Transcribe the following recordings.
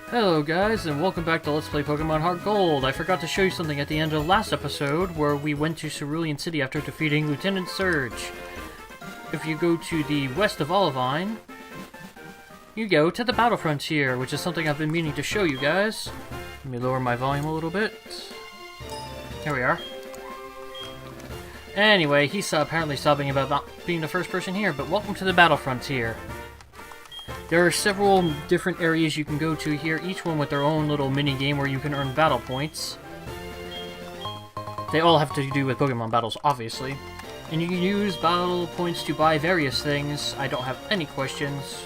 Hello guys, and welcome back to Let's Play Pokemon Heartgold. I forgot to show you something at the end of the last episode, where we went to Vermillion City after defeating Lieutenant Surge. If you go to the west of Olivine, you go to the Battle Frontier, which is something I've been meaning to show you guys. Let me lower my volume a little bit. Here we are. Anyway, he's apparently sobbing about not being the first person here, but welcome to the Battle Frontier. There are several different areas you can go to here, each one with their own little mini-game where you can earn battle points. They all have to do with Pokemon battles, obviously. And you can use battle points to buy various things. I don't have any questions.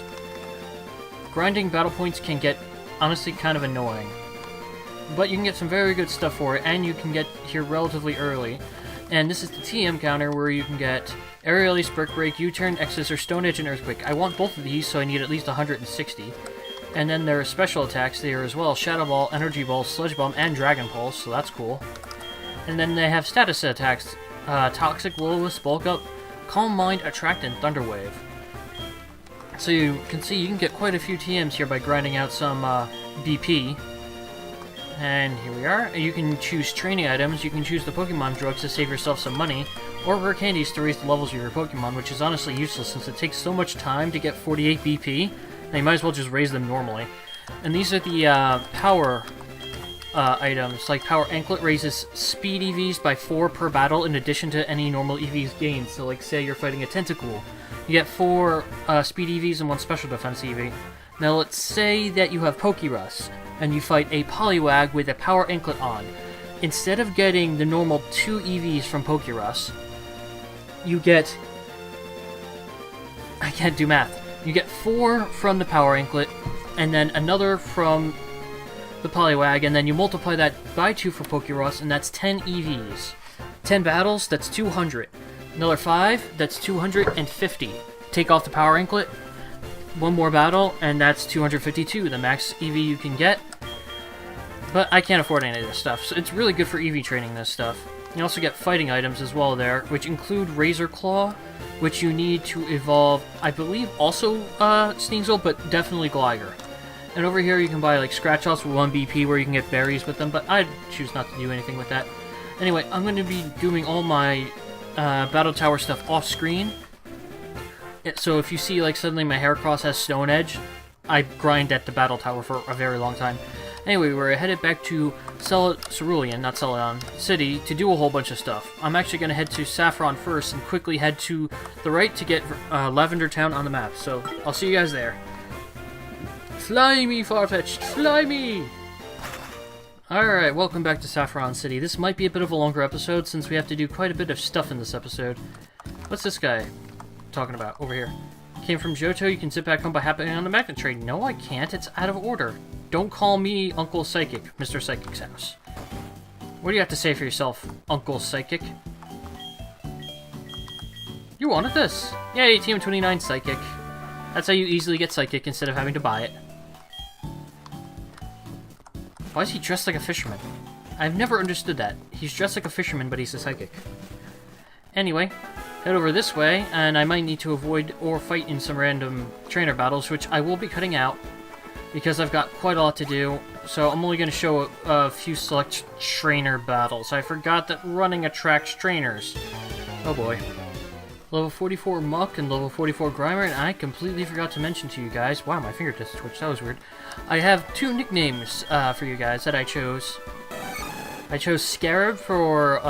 Grinding battle points can get, honestly, kind of annoying. But you can get some very good stuff for it, and you can get here relatively early. And this is the TM counter where you can get Aerial Ace, Brick Break, U-Turn, X-Scissor, Stone Edge, and Earthquake. I want both of these, so I need at least 160. And then there are special attacks there as well. Shadow Ball, Energy Ball, Sludge Bomb, and Dragon Pulse, so that's cool. And then they have status attacks. Toxic, Will-O-Wisp, Bulk Up, Calm Mind, Attract, and Thunder Wave. So you can see you can get quite a few TMs here by grinding out some BP. And here we are. You can choose training items, you can choose the Pokemon drugs to save yourself some money, or rare candies to raise the levels of your Pokemon, which is honestly useless since it takes so much time to get 48 BP, and you might as well just raise them normally. And these are the power items, like Power Anklet raises speed EVs by 4 per battle in addition to any normal EVs gained. So like say you're fighting a Tentacool, you get 4 speed EVs and 1 special defense EV. Now let's say that you have Pokerus, and you fight a Poliwag with a Power Anklet on. Instead of getting the normal 2 EVs from Pokerus, you get... I can't do math. You get 4 from the Power Anklet, and then another from the Poliwag, and then you multiply that by 2 for Pokerus, and that's 10 EVs. 10 battles, that's 200. Another 5, that's 250. Take off the Power Anklet, 1 more battle, and that's 252, the max EV you can get. But I can't afford any of this stuff, so it's really good for EV training, this stuff. You also get fighting items as well there, which include Razor Claw, which you need to evolve, I believe, also Sneasel, but definitely Gligar. And over here you can buy like Scratch-Offs with 1 BP where you can get berries with them, but I choose not to do anything with that. Anyway, I'm going to be doing all my Battle Tower stuff off-screen. So if you see like suddenly my Heracross has Stone Edge, I grind at the Battle Tower for a very long time. Anyway, we're headed back to Cerulean City to do a whole bunch of stuff. I'm actually going to head to Saffron first and quickly head to the right to get Lavender Town on the map. So I'll see you guys there. Fly me, Farfetch'd! Fly me! Alright, welcome back to Saffron City. This might be a bit of a longer episode since we have to do quite a bit of stuff in this episode. What's this guy talking about over here? Came from Johto, you can sit back home by happening on the magnet train. No, I can't. It's out of order. Don't call me Uncle Psychic, Mr. Psychic's house. What do you have to say for yourself, Uncle Psychic? You wanted this. Yay, TM29 Psychic. That's how you easily get Psychic instead of having to buy it. Why is he dressed like a fisherman? I've never understood that. He's dressed like a fisherman, but he's a Psychic. Anyway, head over this way, and I might need to avoid or fight in some random trainer battles, which I will be cutting out, because I've got quite a lot to do, so I'm only going to show a few select trainer battles. I forgot that running attracts trainers. Oh boy. Level 44 Muck and level 44 Grimer, and I completely forgot to mention to you guys... Wow, my finger just twitched, that was weird. I have 2 nicknames for you guys that I chose. I chose Scarab for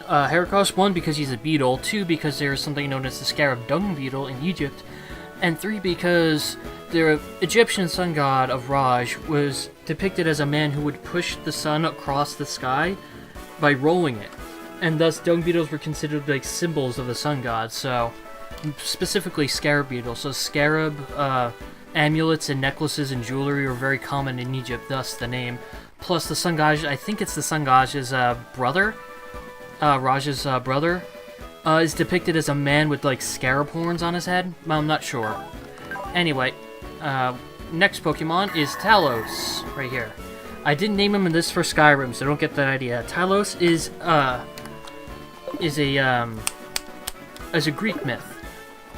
Heracross, 1 because he's a beetle, 2 because there is something known as the Scarab Dung Beetle in Egypt, and 3 because the Egyptian sun god of Raj was depicted as a man who would push the sun across the sky by rolling it. And thus dung beetles were considered like symbols of the sun god, so specifically scarab beetles. So scarab amulets and necklaces and jewelry were very common in Egypt, thus the name. Plus the sun god, I think it's the sun god's brother, Raj's brother, is depicted as a man with like scarab horns on his head. I'm not sure. Anyway, next Pokemon is Talos, right here. I didn't name him in this for Skyrim, so don't get that idea. Talos is a Greek myth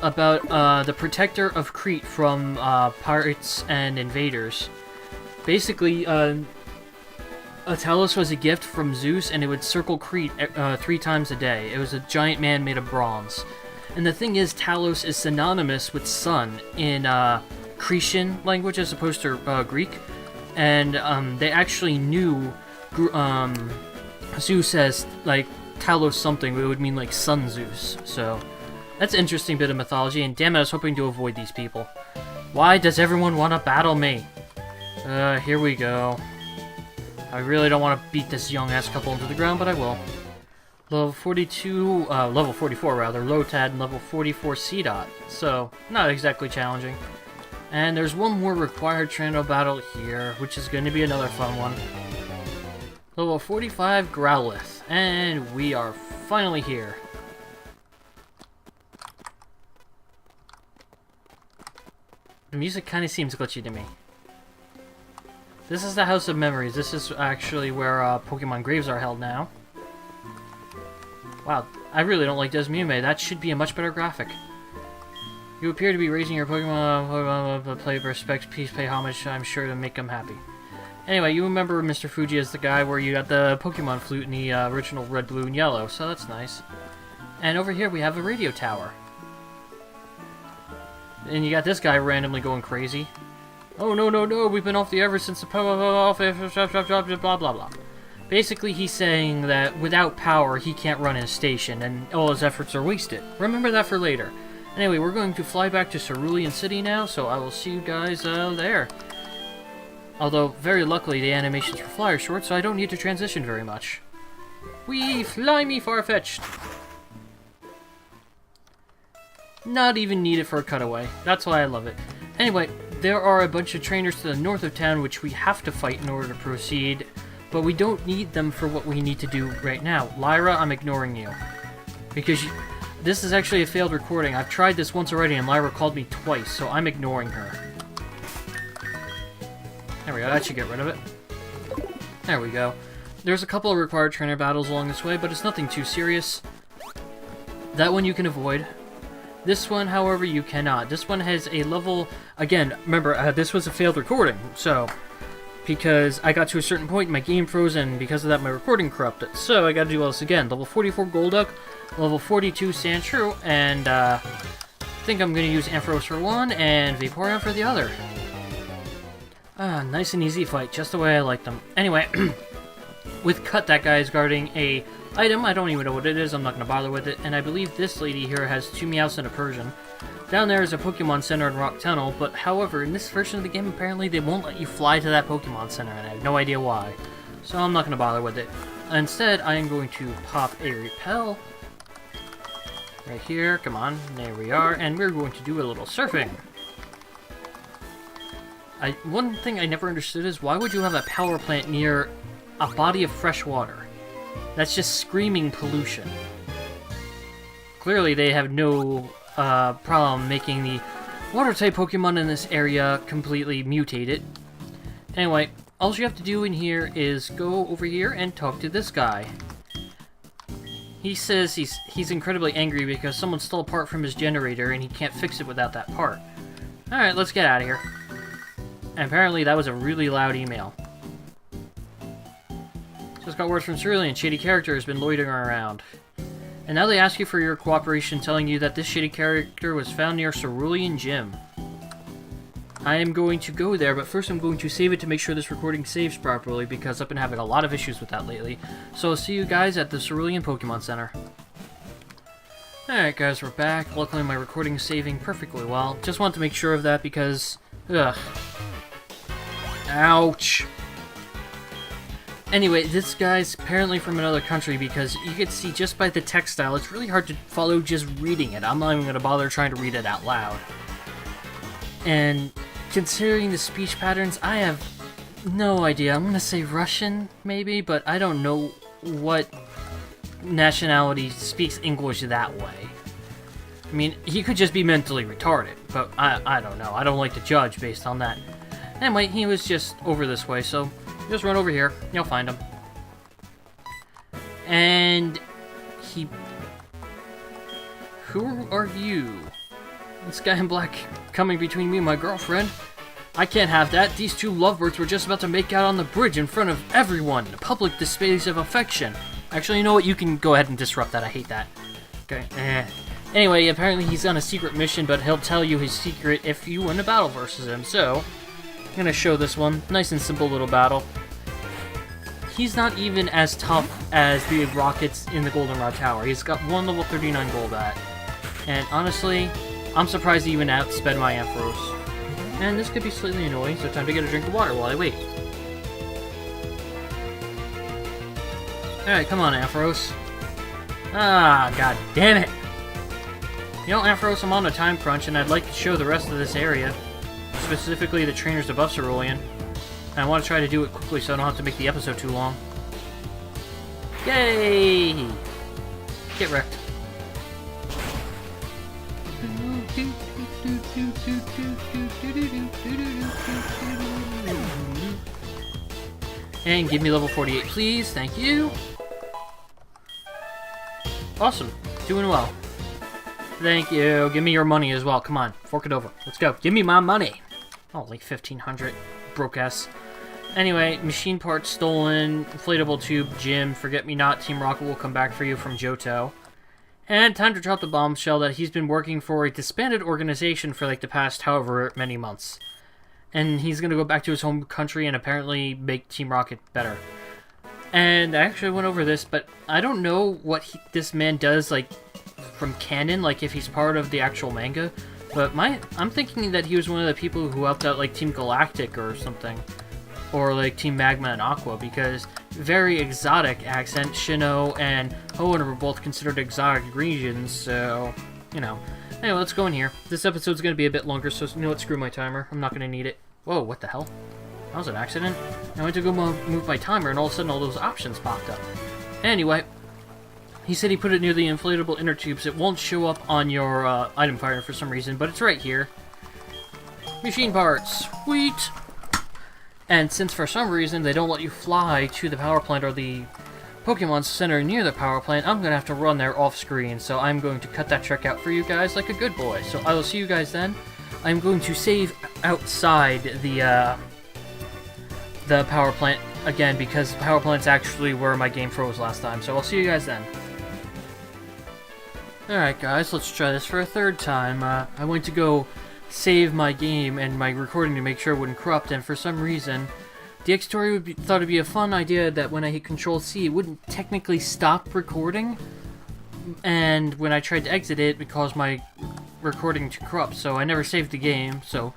about the protector of Crete from pirates and invaders. Basically, a Talos was a gift from Zeus, and it would circle Crete 3 times a day. It was a giant man made of bronze. And the thing is, Talos is synonymous with sun in Cretan language as opposed to Greek. And they actually knew Zeus as, like, Talos something, but it would mean, like, Sun Zeus. So, that's an interesting bit of mythology, and damn it, I was hoping to avoid these people. Why does everyone want to battle me? Here we go. I really don't want to beat this young-ass couple into the ground, but I will. Level 42, level 44 rather, Lotad, and level 44 C-Dot. So, not exactly challenging. And there's one more required Trando battle here, which is going to be another fun one. Level 45 Growlithe, and we are finally here. The music kind of seems glitchy to me. This is the House of Memories. This is actually where Pokemon graves are held now. Wow, I really don't like Desmume. That should be a much better graphic. You appear to be raising your Pokemon, play respect, peace, pay homage, I'm sure to make them happy. Anyway, you remember Mr. Fuji as the guy where you got the Pokemon flute in the original Red, Blue, and Yellow, so that's nice. And over here we have a radio tower. And you got this guy randomly going crazy. Oh, no, no, no, we've been off the air ever since the blah, blah, blah. Basically, he's saying that without power, he can't run his station, and all his efforts are wasted. Remember that for later. Anyway, we're going to fly back to Vermillion City now, so I will see you guys there. Although, very luckily, the animations for Fly are short, so I don't need to transition very much. Wee, fly me far-fetched! Not even needed for a cutaway. That's why I love it. Anyway, there are a bunch of trainers to the north of town which we have to fight in order to proceed, but we don't need them for what we need to do right now. Lyra, I'm ignoring you. Because this is actually a failed recording. I've tried this once already and Lyra called me twice, so I'm ignoring her. There we go, that should get rid of it. There we go. There's a couple of required trainer battles along this way, but it's nothing too serious. That one you can avoid. This one, however, you cannot. This one has a level... Again, remember, this was a failed recording, so... Because I got to a certain point, my game froze, and because of that, my recording corrupted. So I gotta do all this again. Level 44 Golduck, level 42 Sandshrew, and I think I'm gonna use Ampharos for one, and Vaporeon for the other. Ah, nice and easy fight, just the way I like them. Anyway, with Cut, that guy is guarding a item. I don't even know what it is, I'm not gonna bother with it. And I believe this lady here has 2 Meowths and a Persian. Down there is a Pokemon Center in Rock Tunnel, but however, in this version of the game, apparently they won't let you fly to that Pokemon Center, and I have no idea why. So I'm not going to bother with it. Instead, I am going to pop a Repel. Right here, come on, there we are, and we're going to do a little surfing. One thing I never understood is, why would you have a power plant near a body of fresh water? That's just screaming pollution. Clearly they have no... problem making the water-type Pokemon in this area completely mutated. Anyway, all you have to do in here is go over here and talk to this guy. He says he's incredibly angry because someone stole a part from his generator and he can't fix it without that part. Alright, let's get out of here. And apparently that was a really loud email. Just got word from Cerulean, shady character has been loitering around. And now they ask you for your cooperation, telling you that this shady character was found near Cerulean Gym. I am going to go there, but first I'm going to save it to make sure this recording saves properly, because I've been having a lot of issues with that lately. So I'll see you guys at the Cerulean Pokemon Center. Alright guys, we're back. Luckily my recording is saving perfectly well. Just want to make sure of that because... ugh. Ouch! Anyway, this guy's apparently from another country because you can see just by the text style, it's really hard to follow just reading it. I'm not even going to bother trying to read it out loud. And considering the speech patterns, I have no idea. I'm going to say Russian, maybe, but I don't know what nationality speaks English that way. I mean, he could just be mentally retarded, but I don't know. I don't like to judge based on that. Anyway, he was just over this way, so... just run over here. You'll find him. And he... who are you? This guy in black coming between me and my girlfriend. I can't have that. These two lovebirds were just about to make out on the bridge in front of everyone. Public displays of affection. Actually, you know what? You can go ahead and disrupt that. I hate that. Okay. Anyway, apparently he's on a secret mission, but he'll tell you his secret if you win a battle versus him. So, I'm going to show this one. Nice and simple little battle. He's not even as tough as the rockets in the Goldenrod Tower. He's got one level 39 gold at. And honestly, I'm surprised he even outsped my Ampharos. And this could be slightly annoying, so time to get a drink of water while I wait. Alright, come on, Ampharos. Ah, god damn it! You know, Ampharos, I'm on a time crunch, and I'd like to show the rest of this area. Specifically, the trainers above Cerulean. And I want to try to do it quickly so I don't have to make the episode too long. Yay! Get wrecked. And give me level 48, please. Thank you. Awesome. Doing well. Thank you. Give me your money as well. Come on. Fork it over. Let's go. Give me my money. Oh, like 1,500. Broke ass. Anyway, machine parts stolen. Inflatable tube, Jim. Forget me not. Team Rocket will come back for you from Johto. And time to drop the bombshell that he's been working for a disbanded organization for like the past however many months. And he's going to go back to his home country and apparently make Team Rocket better. And I actually went over this, but I don't know what this man does, like, from canon, like if he's part of the actual manga. But I'm thinking that he was one of the people who helped out, like, Team Galactic or something. Or, like, Team Magma and Aqua, because very exotic accent. Shino and Hoenn were both considered exotic regions, so, you know. Anyway, let's go in here. This episode's going to be a bit longer, so you know what, screw my timer. I'm not going to need it. Whoa, what the hell? That was an accident. I went to go move my timer, and all of a sudden all those options popped up. Anyway, he said he put it near the inflatable inner tubes. It won't show up on your item finder for some reason, but it's right here. Machine parts. Sweet! And since for some reason they don't let you fly to the power plant or the Pokemon Center near the power plant, I'm going to have to run there off screen, so I'm going to cut that trick out for you guys like a good boy. So I will see you guys then. I'm going to save outside the power plant again, because power plant's actually where my game froze last time, so I'll see you guys then. Alright guys, let's try this for a third time. I went to go save my game and my recording to make sure it wouldn't corrupt, and for some reason the X-Story thought it'd be a fun idea that when I hit Control-C, it wouldn't technically stop recording, and when I tried to exit it, it caused my recording to corrupt, so I never saved the game. So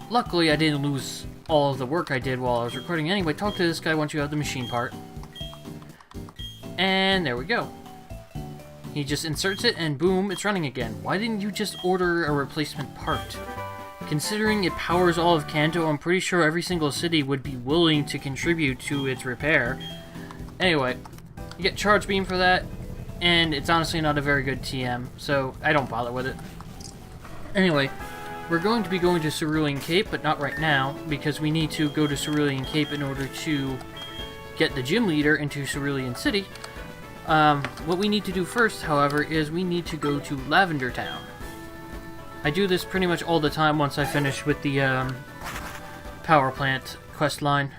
luckily I didn't lose all of the work I did while I was recording. Anyway, talk to this guy once you have the machine part. And there we go. He just inserts it and boom, it's running again. Why didn't you just order a replacement part? Considering it powers all of Kanto, I'm pretty sure every single city would be willing to contribute to its repair. Anyway, you get Charge Beam for that, and it's honestly not a very good TM, so I don't bother with it. Anyway, we're going to be going to Cerulean Cape, but not right now, because we need to go to Cerulean Cape in order to get the gym leader into Cerulean City. What we need to do first, however, is we need to go to Lavender Town. I do this pretty much all the time once I finish with the power plant quest line.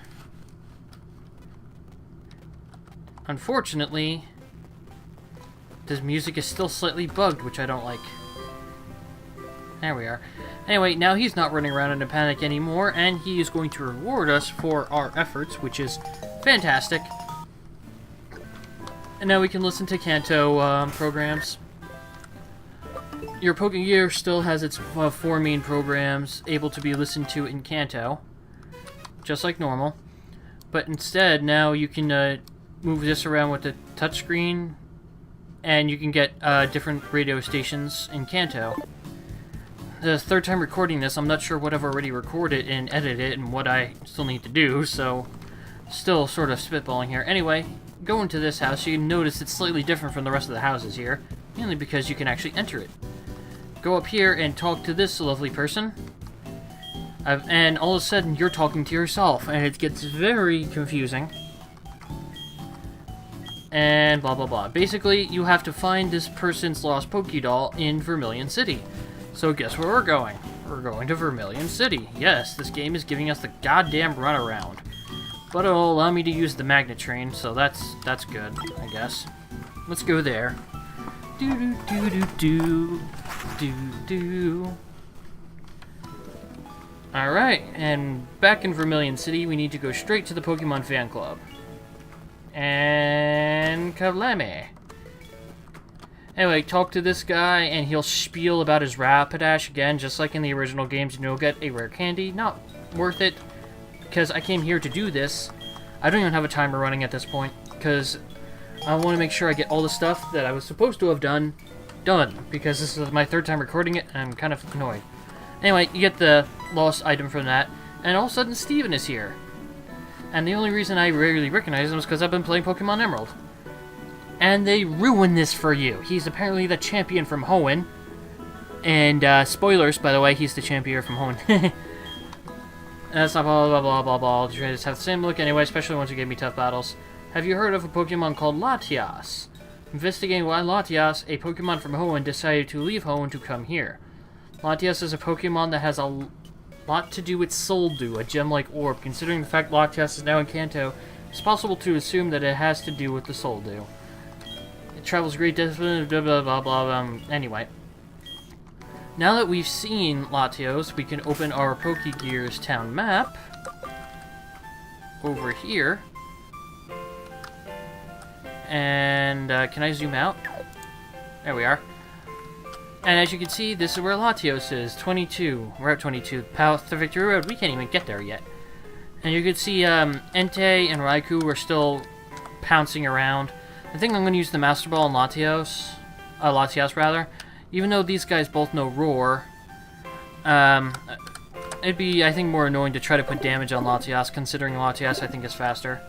Unfortunately, this music is still slightly bugged, which I don't like. There we are. Anyway, now he's not running around in a panic anymore, and he is going to reward us for our efforts, which is fantastic. And now we can listen to Kanto programs. Your Pokegear still has its 4 main programs able to be listened to in Kanto, just like normal. But instead, now you can move this around with the touchscreen, and you can get different radio stations in Kanto. The third time recording this, I'm not sure what I've already recorded and edited and what I still need to do, so still sort of spitballing here. Anyway, go into this house. You can notice it's slightly different from the rest of the houses here, mainly because you can actually enter it. Go up here and talk to this lovely person, and all of a sudden you're talking to yourself, and it gets very confusing. And blah blah blah. Basically, you have to find this person's lost Pokédoll in Vermillion City. So guess where we're going? We're going to Vermillion City. Yes, this game is giving us the goddamn runaround. But it'll allow me to use the magnet train, so that's good, I guess. Let's go there. Alright, and back in Vermillion City, we need to go straight to the Pokemon Fan Club. And Kaleme. Anyway, talk to this guy, and he'll spiel about his Rapidash again, just like in the original games, and you'll get a rare candy. Not worth it, because I came here to do this. I don't even have a timer running at this point, because I want to make sure I get all the stuff that I was supposed to have done, because this is my third time recording it, and I'm kind of annoyed. Anyway, you get the lost item from that, and all of a sudden Steven is here. And the only reason I rarely recognize him is because I've been playing Pokemon Emerald. And they ruin this for you. He's apparently the champion from Hoenn. And, spoilers, by the way, he's the champion from Hoenn. That's not blah blah blah blah blah. You just have the same look anyway, especially once you gave me tough battles. Have you heard of a Pokemon called Latias? Investigating why Latias, a Pokemon from Hoenn, decided to leave Hoenn to come here. Latias is a Pokemon that has a lot to do with Soul Dew, a gem-like orb. Considering the fact Latias is now in Kanto, it's possible to assume that it has to do with the Soul Dew. It travels great distance, blah blah blah blah. Anyway. Now that we've seen Latios, we can open our Pokegears town map over here. And can I zoom out? There we are. And as you can see, this is where Latios is. 22. We're at 22. Path to Victory Road. We can't even get there yet. And you can see Entei and Raikou are still pouncing around. I think I'm going to use the Master Ball on Latios. Latias, rather. Even though these guys both know Roar, it'd be, I think, more annoying to try to put damage on Latias, considering Latias, I think, is faster.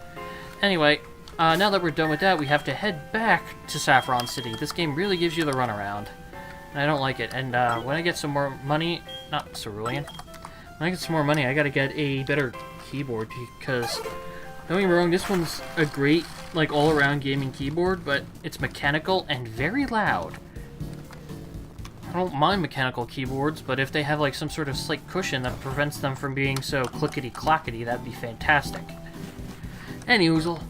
Anyway, now that we're done with that, we have to head back to Saffron City. This game really gives you the runaround, and I don't like it. And when I get some more money, not Cerulean, when I get some more money, I gotta get a better keyboard, because, don't get me wrong, this one's a great, like, all-around gaming keyboard, but it's mechanical and very loud. I don't mind mechanical keyboards, but if they have like some sort of slight cushion that prevents them from being so clickety-clackety, that'd be fantastic. Anyhoozle,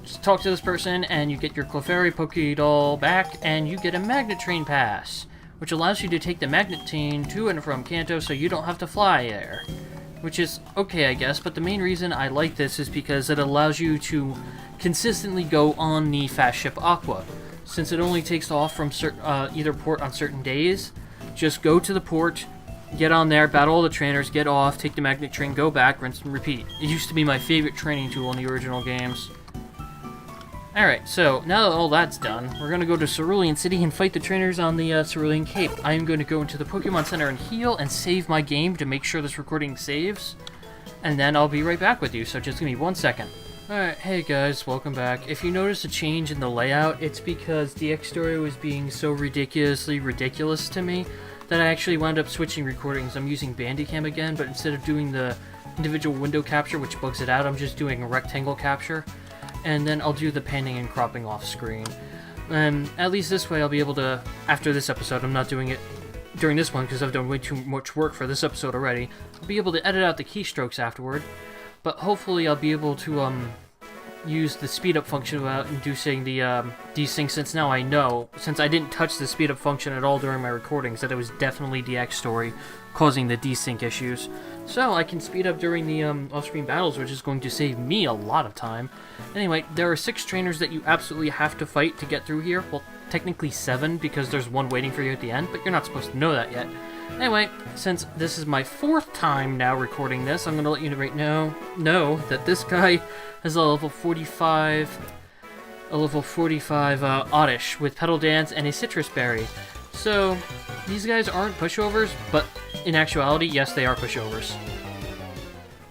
just talk to this person and you get your Clefairy Pokédoll back, and you get a Magnet Train Pass, which allows you to take the Magnet Train to and from Kanto so you don't have to fly there. Which is okay, I guess, but the main reason I like this is because it allows you to consistently go on the Fast Ship Aqua. Since it only takes off from either port on certain days, just go to the port, get on there, battle all the trainers, get off, take the magnet train, go back, rinse and repeat. It used to be my favorite training tool in the original games. Alright, so now that all that's done, we're going to go to Cerulean City and fight the trainers on the Cerulean Cape. I am going to go into the Pokemon Center and heal and save my game to make sure this recording saves. And then I'll be right back with you, so just give me 1 second. Alright, hey guys, welcome back. If you notice a change in the layout, it's because DX Story was being so ridiculously ridiculous to me that I actually wound up switching recordings. I'm using Bandicam again, but instead of doing the individual window capture, which bugs it out, I'm just doing a rectangle capture. And then I'll do the panning and cropping off screen. And at least this way I'll be able to, after this episode, I'm not doing it during this one because I've done way too much work for this episode already, I'll be able to edit out the keystrokes afterward. But hopefully I'll be able to use the speed up function without inducing the desync, since now I know, since I didn't touch the speed up function at all during my recordings, that it was definitely DX Story causing the desync issues. So I can speed up during the off-screen battles, which is going to save me a lot of time. Anyway, there are 6 trainers that you absolutely have to fight to get through here. Well, technically 7, because there's one waiting for you at the end, but you're not supposed to know that yet. Anyway, since this is my 4th time now recording this, I'm going to let you right now know that this guy has a level 45 Oddish with Petal Dance and a Citrus Berry. So, these guys aren't pushovers, but in actuality, yes, they are pushovers.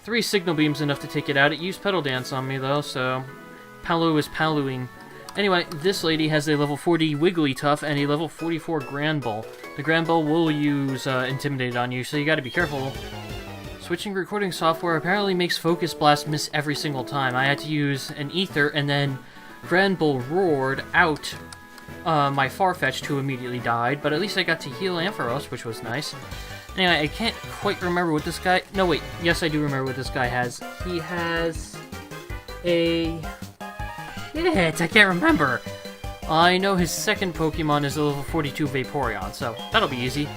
3 Signal Beams enough to take it out. It used Petal Dance on me, though, so Palu is Paluing. Anyway, this lady has a level 40 Wigglytuff and a level 44 Granbull. The Granbull will use Intimidate on you, so you gotta be careful. Switching recording software apparently makes Focus Blast miss every single time. I had to use an Ether, and then Granbull roared out my Farfetch'd, who immediately died, but at least I got to heal Ampharos, which was nice. Anyway, I can't quite remember what this guy... No, wait. Yes, I do remember what this guy has. He has a... Shit, I can't remember. I know his second Pokemon is a level 42 Vaporeon, so that'll be easy.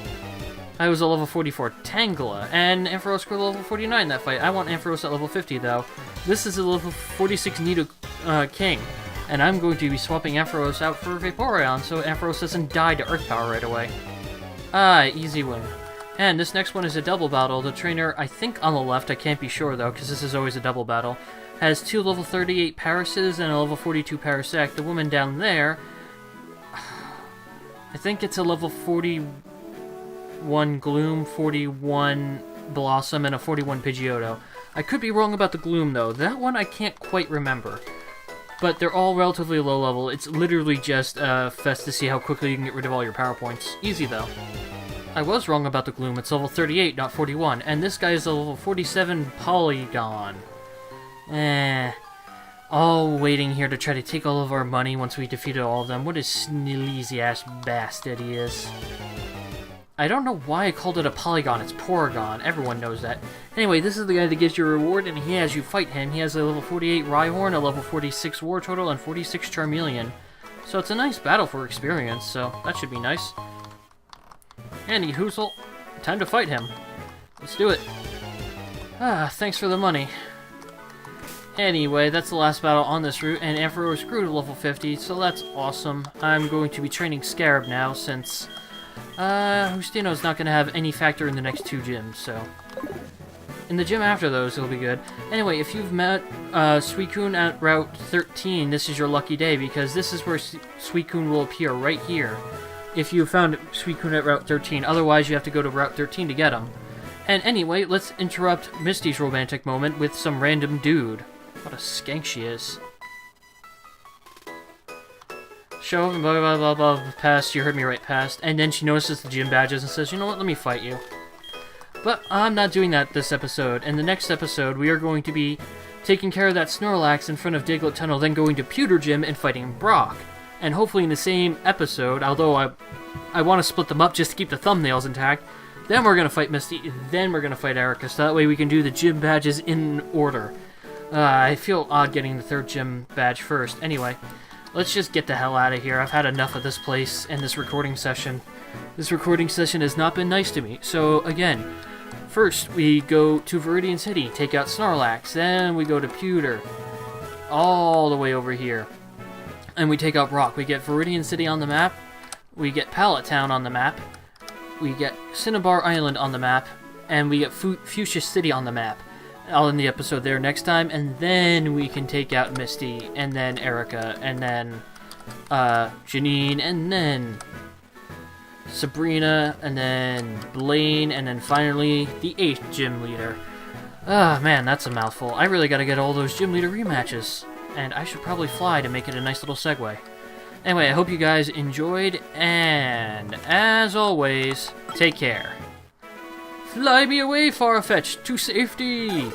I was a level 44 Tangela, and Ampharos grew level 49 in that fight. I want Ampharos at level 50, though. This is a level 46 Nido King, and I'm going to be swapping Ampharos out for Vaporeon, so Ampharos doesn't die to Earth Power right away. Easy win. And this next one is a double battle. The trainer, I think on the left, I can't be sure though, because this is always a double battle, has 2 level 38 Parises and a level 42 Parasect. The woman down there, I think it's a level 41 Gloom, 41 Blossom, and a 41 Pidgeotto. I could be wrong about the Gloom though. That one I can't quite remember. But they're all relatively low level. It's literally just a fest to see how quickly you can get rid of all your power points. Easy though. I was wrong about the Gloom. It's level 38, not 41. And this guy is a level 47 Polygon. All waiting here to try to take all of our money once we defeated all of them. What a sleazy-ass bastard he is. I don't know why I called it a Polygon. It's Porygon. Everyone knows that. Anyway, this is the guy that gives you a reward, and he has you fight him. He has a level 48 Rhyhorn, a level 46 War Turtle, and 46 Charmeleon. So it's a nice battle for experience, so that should be nice. Andy Hoozle, time to fight him. Let's do it. Thanks for the money. Anyway, that's the last battle on this route, and Ampharos grew to level 50, so that's awesome. I'm going to be training Scarab now, since Justino's not going to have any factor in the next 2 gyms, so... In the gym after those, it'll be good. Anyway, if you've met Suicune at Route 13, this is your lucky day, because this is where Suicune will appear, right here. If you found Suicune at Route 13, otherwise you have to go to Route 13 to get him. And anyway, let's interrupt Misty's romantic moment with some random dude. What a skank she is. Show blah blah blah blah past, you heard me right past, and then she notices the gym badges and says, you know what, let me fight you. But I'm not doing that this episode. In the next episode, we are going to be taking care of that Snorlax in front of Diglett Tunnel, then going to Pewter Gym and fighting Brock. And hopefully in the same episode, although I want to split them up just to keep the thumbnails intact, then we're going to fight Misty, then we're going to fight Erica, so that way we can do the gym badges in order. I feel odd getting the 3rd gym badge first. Anyway, let's just get the hell out of here. I've had enough of this place and this recording session. This recording session has not been nice to me. So again, first we go to Vermillion City, take out Snorlax, then we go to Pewter, all the way over here. And we take out Brock. We get Vermillion City on the map, we get Pallet Town on the map, we get Cinnabar Island on the map, and we get Fuchsia City on the map. I'll end the episode there next time, and then we can take out Misty, and then Erica, and then Janine, and then Sabrina, and then Blaine, and then finally the 8th gym leader. Man, that's a mouthful. I really gotta get all those gym leader rematches. And I should probably fly to make it a nice little segue. Anyway, I hope you guys enjoyed, and as always, take care. Fly me away, Farfetch'd, to safety!